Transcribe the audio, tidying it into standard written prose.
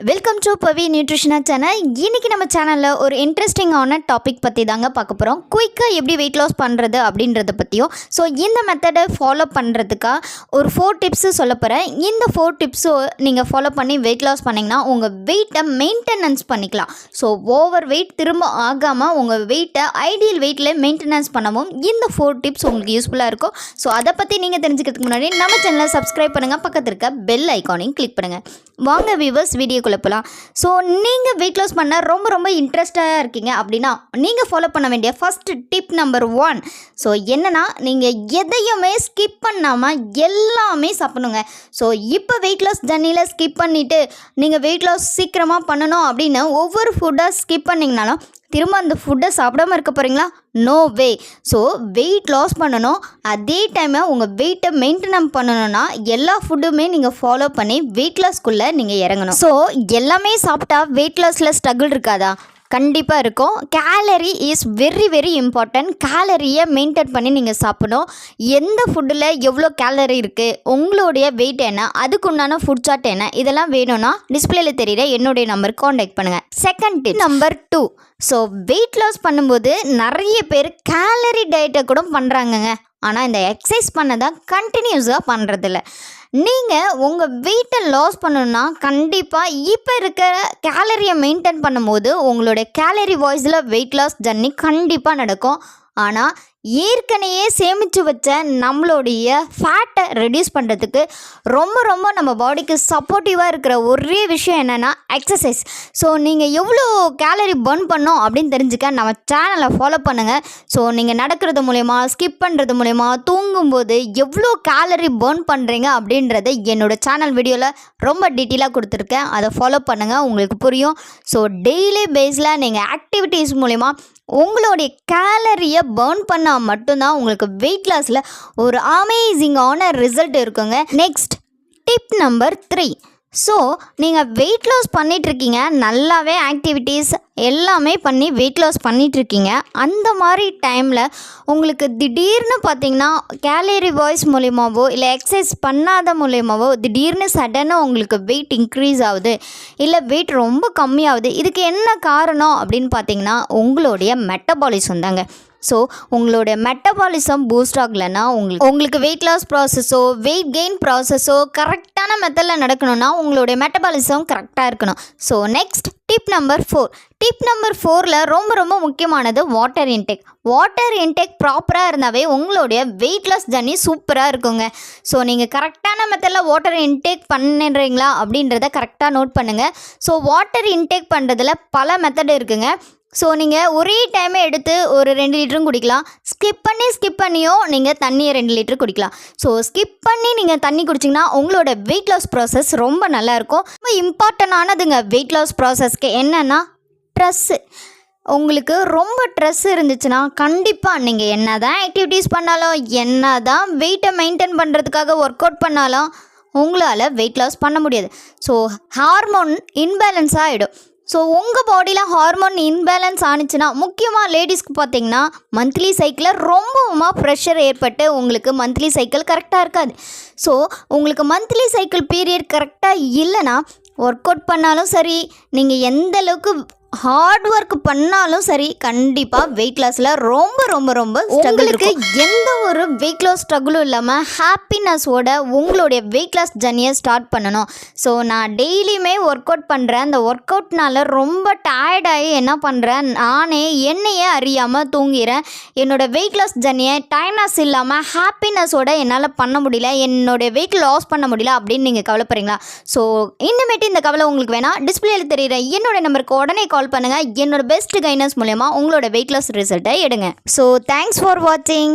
Welcome to Pavi நியூட்ரிஷனா channel. இன்றைக்கி நம்ம சேனலில் ஒரு இன்ட்ரெஸ்டிங்கான டாபிக் பற்றி தாங்க பார்க்க போகிறோம். குயிக்காக எப்படி வெயிட் லாஸ் பண்ணுறது அப்படின்றத பற்றியும். ஸோ இந்த மெத்தடை ஃபாலோ பண்ணுறதுக்காக ஒரு 4 டிப்ஸு சொல்ல போகிறேன். இந்த 4 டிப்ஸும் நீங்கள் ஃபாலோ பண்ணி வெயிட் லாஸ் பண்ணிங்கன்னா உங்கள் வெயிட்டை மெயின்டெனன்ஸ் பண்ணிக்கலாம். ஸோ ஓவர் வெயிட் திரும்ப ஆகாமல் உங்கள் வெயிட்டை ஐடியல் வெயிட்டில் மெயின்டெனன்ஸ் பண்ணவும் இந்த 4 டிப்ஸ் உங்களுக்கு யூஸ்ஃபுல்லாக இருக்கும். ஸோ அதை பற்றி நீங்கள் தெரிஞ்சுக்கிறதுக்கு முன்னாடி நம்ம சேனலை சப்ஸ்கிரைப் பண்ணுங்கள், பக்கத்தில் இருக்க பெல் ஐக்கானையும் கிளிக் பண்ணுங்கள். வாங்க வியூவர்ஸ் வீடியோ குழப்பலாம். ஸோ நீங்கள் வெயிட் லாஸ் பண்ண ரொம்ப இன்ட்ரெஸ்டாக இருக்கீங்க அப்படின்னா நீங்கள் ஃபாலோ பண்ண வேண்டிய ஃபஸ்ட் டிப் நம்பர் 1. ஸோ என்னென்னா, நீங்கள் எதையுமே ஸ்கிப் பண்ணாமல் எல்லாமே சாப்பிடுங்க. ஸோ இப்போ வெயிட் லாஸ் ஜர்னியில் ஸ்கிப் பண்ணிவிட்டு நீங்கள் வெயிட் லாஸ் சீக்கிரமாக பண்ணணும் அப்படின்னு ஒவ்வொரு ஃபுட்டாக ஸ்கிப் பண்ணிங்கனாலும் திரும்ப அந்த ஃபுட்டை சாப்பிடாமல் இருக்க போகிறீங்களா? No way. So weight loss பண்ணணும், அதே டைமில் உங்கள் வெயிட்டை மெயின்டைன் பண்ணணும்னா எல்லா ஃபுட்டுமே நீங்கள் ஃபாலோ பண்ணி வெயிட் லாஸ்க்குள்ளே நீங்கள் இறங்கணும். ஸோ எல்லாமே சாப்பிட்டா வெயிட் லாஸில் ஸ்ட்ரகிள் இருக்காதா? கண்டிப்பாக இருக்கும். Calorie is very important. கேலரியை மெயின்டைன் பண்ணி நீங்கள் சாப்பிடணும். எந்த ஃபுட்டில் எவ்வளோ கேலரி இருக்குது, உங்களுடைய வெயிட் என்ன, அதுக்கு உண்டான ஃபுட் சார்ட் என்ன, இதெல்லாம் வேணும்னா டிஸ்பிளேல தெரியுற என்னுடைய நம்பருக்கு காண்டாக்ட் பண்ணுங்கள். Second tip number 2. So weight loss பண்ணும்போது நிறைய பேர் கேலரி டயட்டை கூட பண்ணுறாங்கங்க. ஆனால் இந்த எக்ஸசைஸ் பண்ணதான் கண்டினியூஸாக பண்ணுறதில்ல. நீங்கள் உங்கள் வெயிட்டை லாஸ் பண்ணணுன்னா கண்டிப்பாக இப்போ இருக்கிற கேலரியை மெயின்டைன் பண்ணும்போது உங்களுடைய கேலரி வாய்ஸில் வெயிட் லாஸ் ஜர்னி கண்டிப்பாக நடக்கும். ஆனால் ஏற்கனவே சேமித்து வச்ச நம்மளுடைய ஃபேட்டை ரெடியூஸ் பண்ணுறதுக்கு ரொம்ப நம்ம பாடிக்கு சப்போர்ட்டிவாக இருக்கிற ஒரே விஷயம் என்னென்னா எக்ஸசைஸ். ஸோ நீங்கள் எவ்வளோ கேலரி பர்ன் பண்ணோம் அப்படின்னு தெரிஞ்சுக்க நம்ம சேனலை ஃபாலோ பண்ணுங்கள். ஸோ நீங்கள் நடக்கிறது மூலயமா, ஸ்கிப் பண்ணுறது மூலயமா, தூங்கும்போது எவ்வளோ கேலரி பர்ன் பண்ணுறீங்க அப்படின்றத என்னோடய சேனல் வீடியோவில் ரொம்ப டீட்டெயிலாக கொடுத்துருக்கேன். அதை ஃபாலோ பண்ணுங்கள், உங்களுக்கு புரியும். ஸோ டெய்லி பேஸில் நீங்கள் ஆக்டிவிட்டீஸ் மூலயமா உங்களுடைய கேலரியை பர்ன் பண்ணால் மட்டும்தான் உங்களுக்கு வெயிட் லாஸில் ஒரு அமேசிங்கான ரிசல்ட் இருக்குங்க. Next tip number 3. ஸோ நீங்கள் வெயிட் லாஸ் பண்ணிகிட்ருக்கீங்க, நல்லாவே ஆக்டிவிட்டீஸ் எல்லாமே பண்ணி வெயிட் லாஸ் பண்ணிகிட்ருக்கீங்க. அந்த மாதிரி டைமில் உங்களுக்கு திடீர்னு பார்த்திங்கன்னா கேலரி வாய்ஸ் மூலியமாகவோ இல்லை எக்ஸசைஸ் பண்ணாத மூலியமாகவோ திடீர்னு சடனாக உங்களுக்கு வெயிட் இன்க்ரீஸ் ஆகுது, இல்லை வெயிட் ரொம்ப கம்மியாகுது. இதுக்கு என்ன காரணம் அப்படின்னு பார்த்தீங்கன்னா உங்களுடைய மெட்டபாலிசம் தாங்க. ஸோ உங்களுடைய மெட்டபாலிசம் பூஸ்ட் ஆகலைன்னா உங்களுக்கு வெயிட் லாஸ் ப்ராசஸோ வெயிட் கெயின் ப்ராசஸோ கரெக்டான மெத்தடில் நடக்கணும்னா உங்களுடைய மெட்டபாலிசம் கரெக்டாக இருக்கணும். So next tip number 4. Tip number 4ல் ரொம்ப முக்கியமானது வாட்டர் இன்டேக். வாட்டர் இன்டேக் ப்ராப்பராக இருந்தாவே உங்களுடைய வெயிட் லாஸ் ஜர்னி சூப்பராக இருக்குங்க. ஸோ நீங்கள் கரெக்டான மெத்தடில் வாட்டர் இன்டேக் பண்ணுறீங்களா அப்படின்றத கரெக்டாக நோட் பண்ணுங்கள். ஸோ வாட்டர் இன்டேக் பண்ணுறதுல பல மெத்தட் இருக்குங்க. ஸோ நீங்கள் ஒரே டைமே எடுத்து ஒரு 2 லிட்டரும் குடிக்கலாம். ஸ்கிப் பண்ணியோ நீங்கள் தண்ணியை 2 லிட்டர் குடிக்கலாம். ஸோ ஸ்கிப் பண்ணி நீங்கள் தண்ணி குடிச்சிங்கன்னா உங்களோட வெயிட் லாஸ் ப்ராசஸ் ரொம்ப நல்லாயிருக்கும். ரொம்ப இம்பார்ட்டண்டானதுங்க வெயிட் லாஸ் ப்ராசஸ்க்கு என்னென்னா ஸ்ட்ரெஸ்ஸு. உங்களுக்கு ரொம்ப ஸ்ட்ரெஸ் இருந்துச்சுன்னா கண்டிப்பாக நீங்கள் என்ன தான் ஆக்டிவிட்டீஸ் பண்ணாலும், என்ன தான் வெயிட்டை மெயின்டைன் பண்ணுறதுக்காக ஒர்க் அவுட் பண்ணாலும் உங்களால் வெயிட் லாஸ் பண்ண முடியாது. ஸோ ஹார்மோன் இன்பேலன்ஸ் ஆகிடும். ஸோ உங்கள் பாடியில் ஹார்மோன் இன்பேலன்ஸ் ஆனிச்சுன்னா, முக்கியமாக லேடிஸ்க்கு பார்த்திங்கன்னா மந்த்லி சைக்கிளில் ரொம்பவுமா ப்ரெஷர் ஏற்பட்டு உங்களுக்கு மந்த்லி சைக்கிள் கரெக்டாக இருக்காது. ஸோ உங்களுக்கு மந்த்லி சைக்கிள் பீரியட் கரெக்டாக இல்லைன்னா ஒர்க் அவுட் பண்ணாலும் சரி, நீங்கள் எந்த அளவுக்கு ஹார்ட் ஒர்க் பண்ணாலும் சரி, கண்டிப்பாக வெயிட் லாஸில் ரொம்ப உங்களுக்கு எந்த ஒரு வெயிட் லாஸ் ஸ்ட்ரகிளும் இல்லாமல் ஹாப்பினஸோட உங்களுடைய வெயிட் லாஸ் ஜர்னியை ஸ்டார்ட் பண்ணணும். ஸோ நான் டெய்லியுமே ஒர்க் அவுட் பண்ணுறேன். அந்த ஒர்க் அவுட்னால ரொம்ப டயர்டாகி என்ன பண்ணுறேன், நானே என்னையே அறியாமல் தூங்கிறேன். என்னோடய வெயிட் லாஸ் ஜர்னியை டைம்னஸ் இல்லாமல் ஹாப்பினஸோட என்னால் பண்ண முடியல, என்னுடைய வெயிட் லாஸ் பண்ண முடியல அப்படின்னு நீங்கள் கவலைப்படுறீங்களா? ஸோ இனிமேட்டு இந்த கவலை உங்களுக்கு வேணாம். டிஸ்பிளேல தெரியுற என்னோட நம்பருக்கு உடனே கால் பண்ணுங்க. என்னோட பெஸ்ட் கைடன்ஸ் மூலமா உங்களோட வெயிட் லாஸ் ரிசல்ட்டை எடுங்க. ஸோ தேங்க்ஸ் ஃபார் வாட்சிங்.